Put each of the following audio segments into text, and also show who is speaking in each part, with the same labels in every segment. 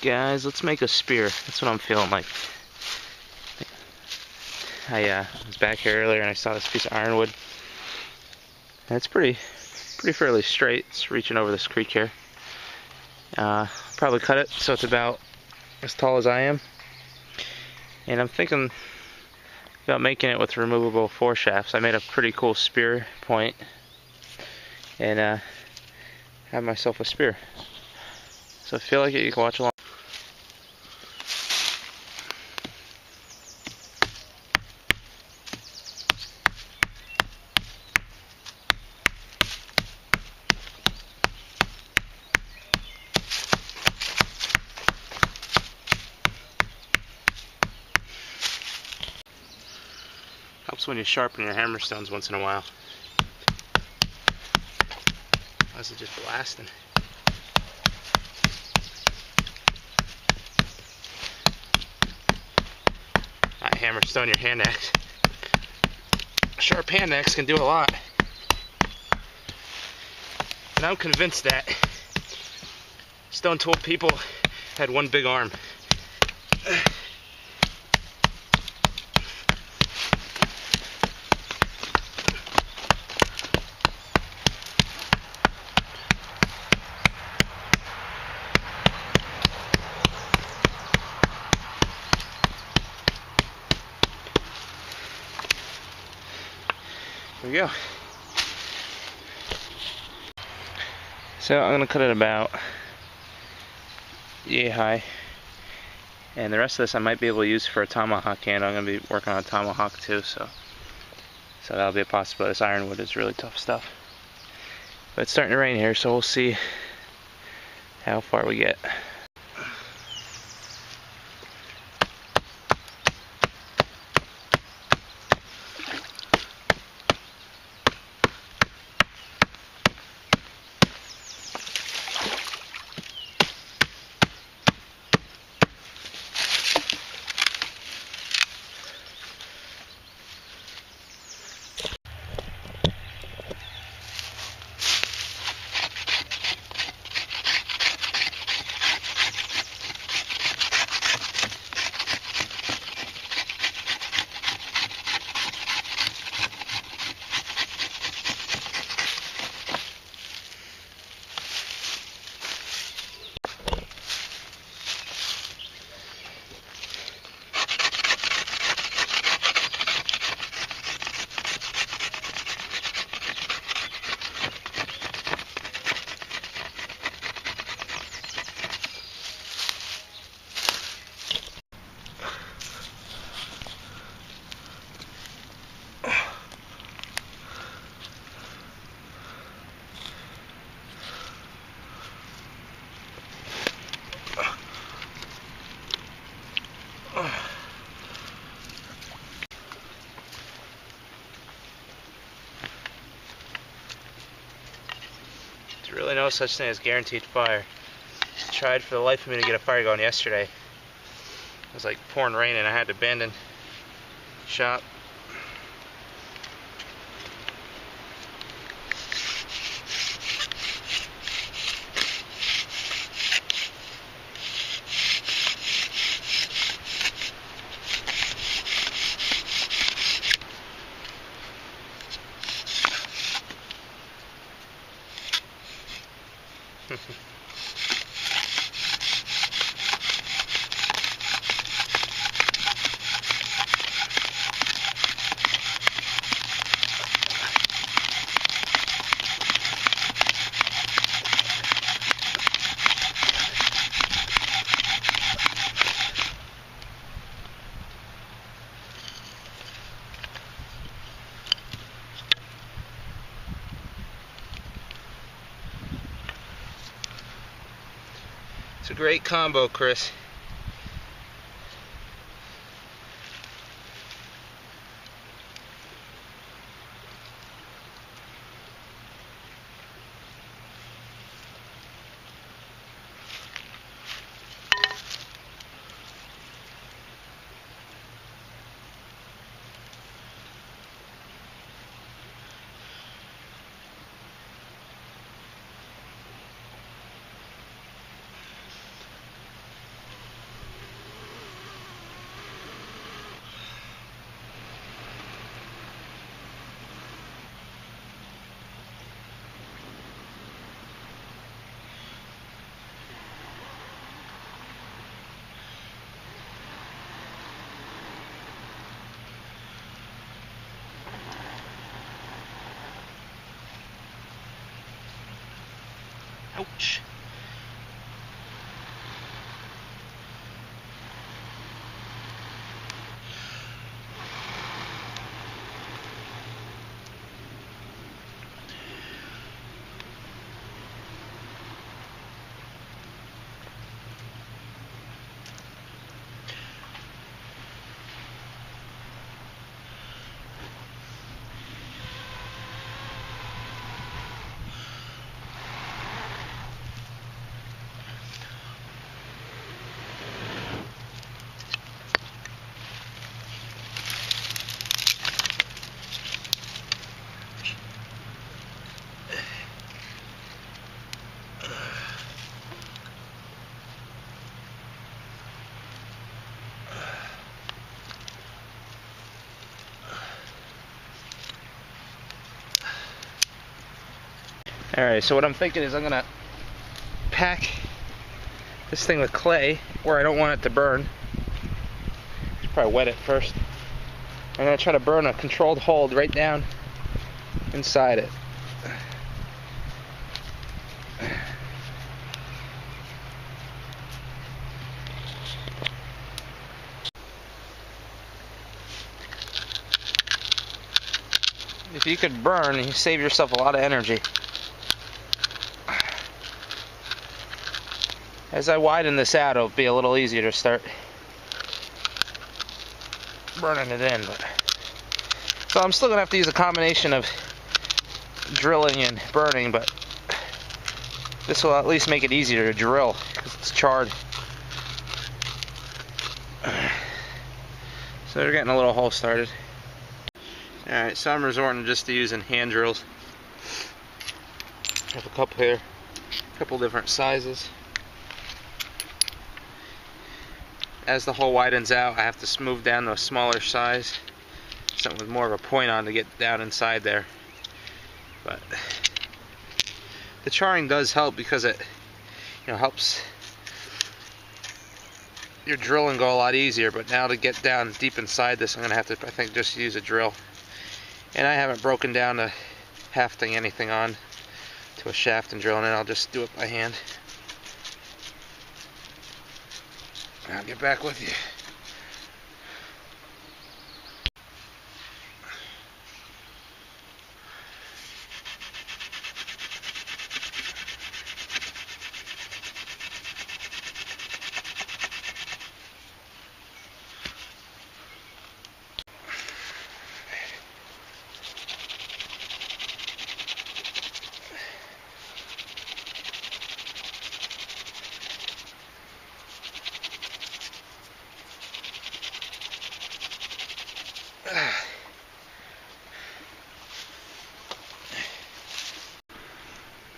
Speaker 1: Guys, let's make a spear. That's what I'm feeling like. I was back here earlier and I saw this piece of ironwood. And it's pretty fairly straight. It's reaching over this creek here. Probably cut it so it's about as tall as I am. And I'm thinking about making it with removable foreshafts. I made a pretty cool spear point and have myself a spear. So if you feel like it, you can watch along. Helps when you sharpen your hammer stones once in a while. Otherwise it's just blasting. Not hammer stone your hand axe. A sharp hand axe can do a lot. And I'm convinced that stone tool people had one big arm. There we go. So I'm going to cut it about yay high. And the rest of this I might be able to use for a tomahawk handle. I'm going to be working on a tomahawk too, so that'll be a possibility. This ironwood is really tough stuff. But it's starting to rain here, so we'll see how far we get. There's really no such thing as guaranteed fire. I tried for the life of me to get a fire going yesterday. It was like pouring rain and I had to abandon shop. It's a great combo, Chris. Ouch. Alright, so what I'm thinking is I'm gonna pack this thing with clay where I don't want it to burn. Should probably wet it first. I'm gonna try to burn a controlled hold right down inside it. If you could burn, you save yourself a lot of energy. As I widen this out, it'll be a little easier to start burning it in. So I'm still going to have to use a combination of drilling and burning, but this will at least make it easier to drill because it's charred. So they're getting a little hole started. Alright, so I'm resorting just to using hand drills. I have a couple here, a couple different sizes. As the hole widens out, I have to smooth down to a smaller size, something with more of a point on to get down inside there. But the charring does help because it, helps your drilling go a lot easier. But now to get down deep inside this, I'm gonna have to, I think, just use a drill. And I haven't broken down to hafting anything on to a shaft and drilling it. I'll just do it by hand. I'll get back with you.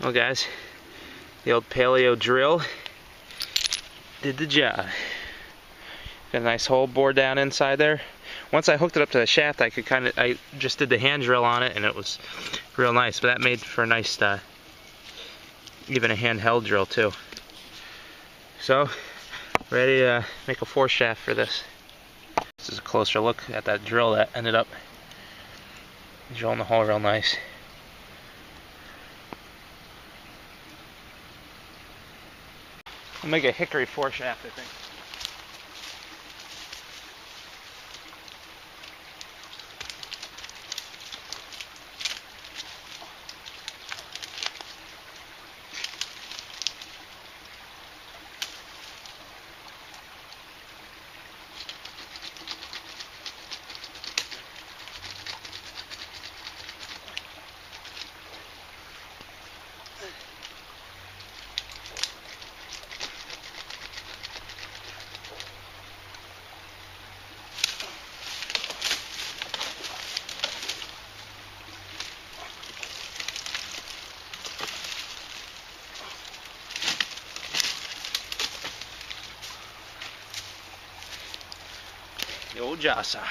Speaker 1: Well guys, the old paleo drill did the job. Got a nice hole bored down inside there. Once I hooked it up to the shaft, I just did the hand drill on it and it was real nice. But that made for a nice, even a handheld drill too. So, ready to make a force shaft for this. This is a closer look at that drill that ended up drilling the hole real nice. I'll make a hickory force shaft, I think. The old jaw saw.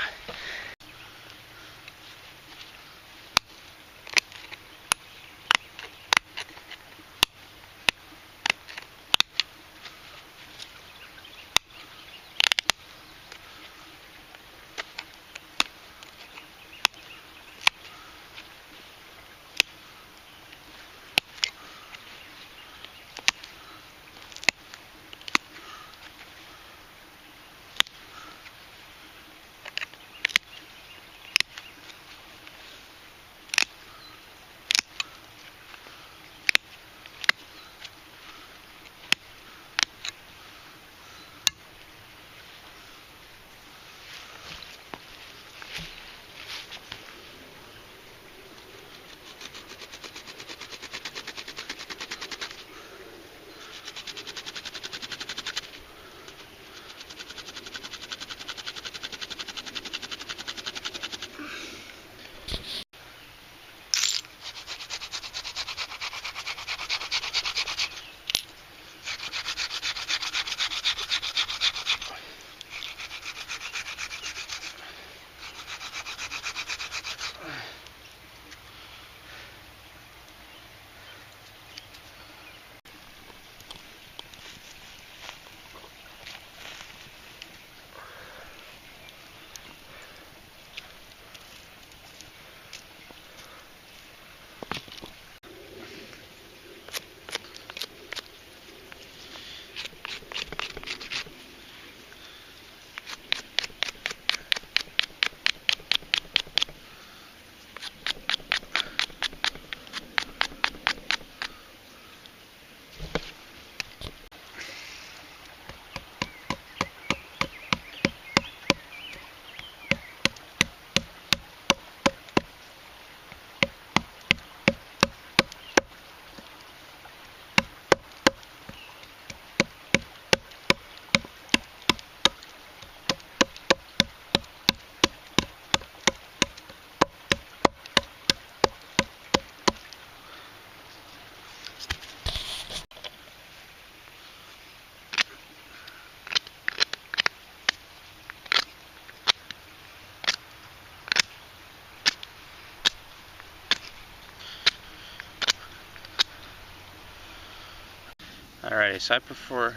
Speaker 1: Alrighty, so I prefer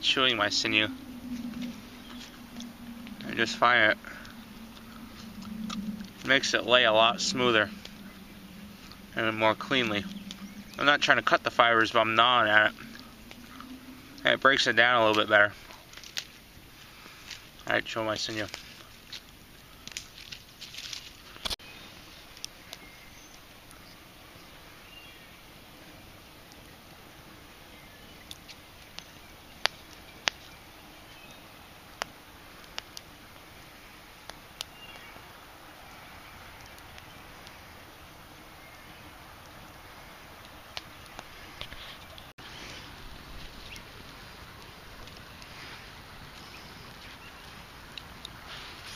Speaker 1: chewing my sinew. I just find it makes it lay a lot smoother and more cleanly. I'm not trying to cut the fibers, but I'm gnawing at it. And it breaks it down a little bit better. Alright, chew my sinew.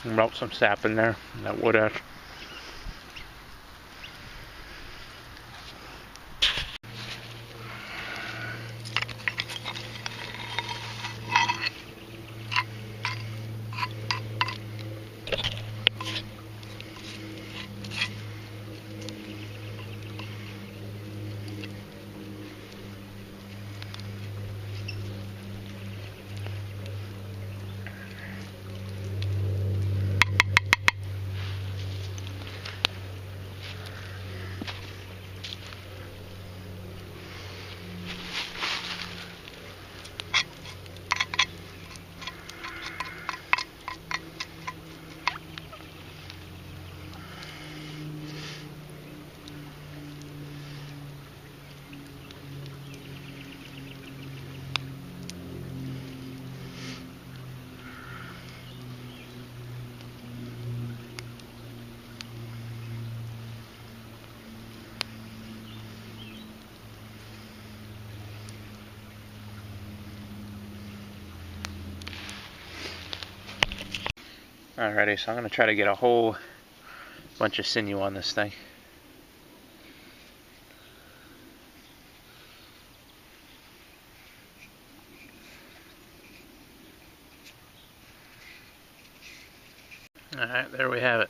Speaker 1: Melt some sap in there, that wood ash. Alrighty, so I'm going to try to get a whole bunch of sinew on this thing. Alright, there we have it.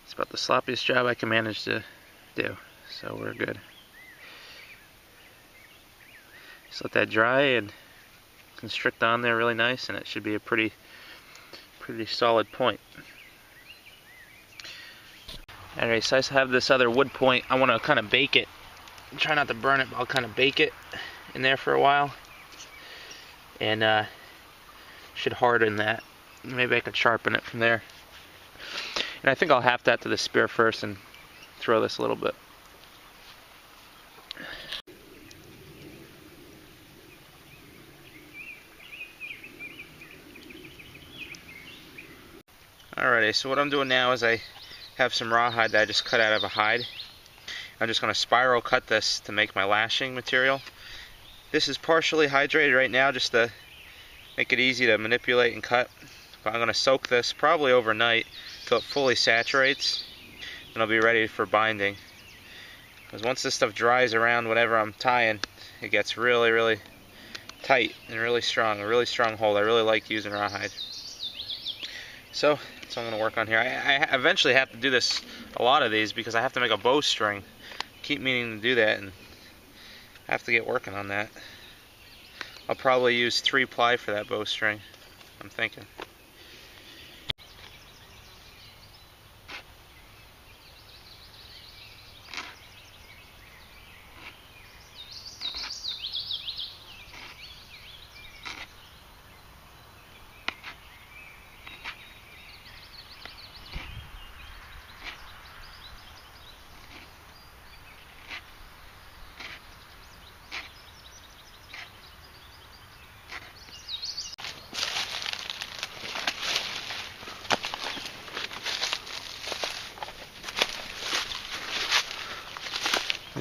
Speaker 1: It's about the sloppiest job I can manage to do, so we're good. Just let that dry and constrict on there really nice, and it should be a pretty solid point. Alright, so I have this other wood point. I want to kind of bake it. Try not to burn it, but I'll kind of bake it in there for a while. And should harden that. Maybe I could sharpen it from there. And I think I'll half that to the spear first and throw this a little bit. Alrighty, so what I'm doing now is I have some rawhide that I just cut out of a hide. I'm just going to spiral cut this to make my lashing material. This is partially hydrated right now just to make it easy to manipulate and cut. But I'm going to soak this probably overnight until it fully saturates, and I'll be ready for binding. Because once this stuff dries around whatever I'm tying, it gets really tight and really strong, a really strong hold. I really like using rawhide. So that's what I'm going to work on here. I eventually have to do this, a lot of these, because I have to make a bowstring. Keep meaning to do that, and I have to get working on that. I'll probably use 3-ply for that bowstring, I'm thinking.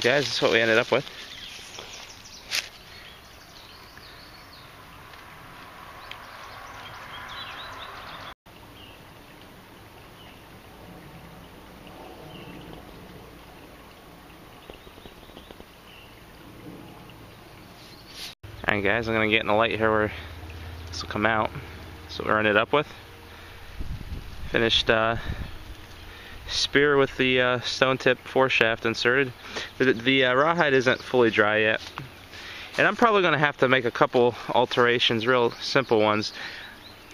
Speaker 1: Guys, this is what we ended up with. Alright guys, I'm going to get in the light here where this will come out. So we ended up with. Finished spear with the stone tip foreshaft inserted. The rawhide isn't fully dry yet, And I'm probably going to have to make a couple alterations, real simple ones.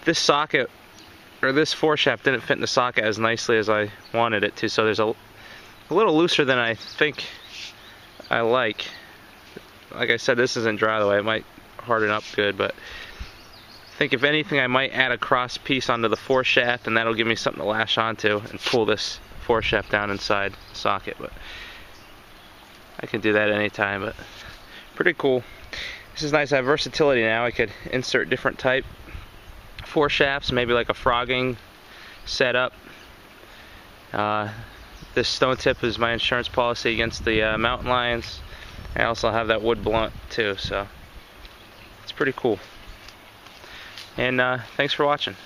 Speaker 1: This socket, or this foreshaft, didn't fit in the socket as nicely as I wanted it to, so there's a little looser than I think I like. Like I said, this isn't dry the way, it might harden up good, but I think if anything I might add a cross piece onto the foreshaft, and that'll give me something to lash onto and pull this foreshaft down inside the socket. But I can do that anytime, but pretty cool. This is nice. I have versatility now. I could insert different type foreshafts, maybe like a frogging setup. This stone tip is my insurance policy against the mountain lions. I also have that wood blunt too, so it's pretty cool. And thanks for watching.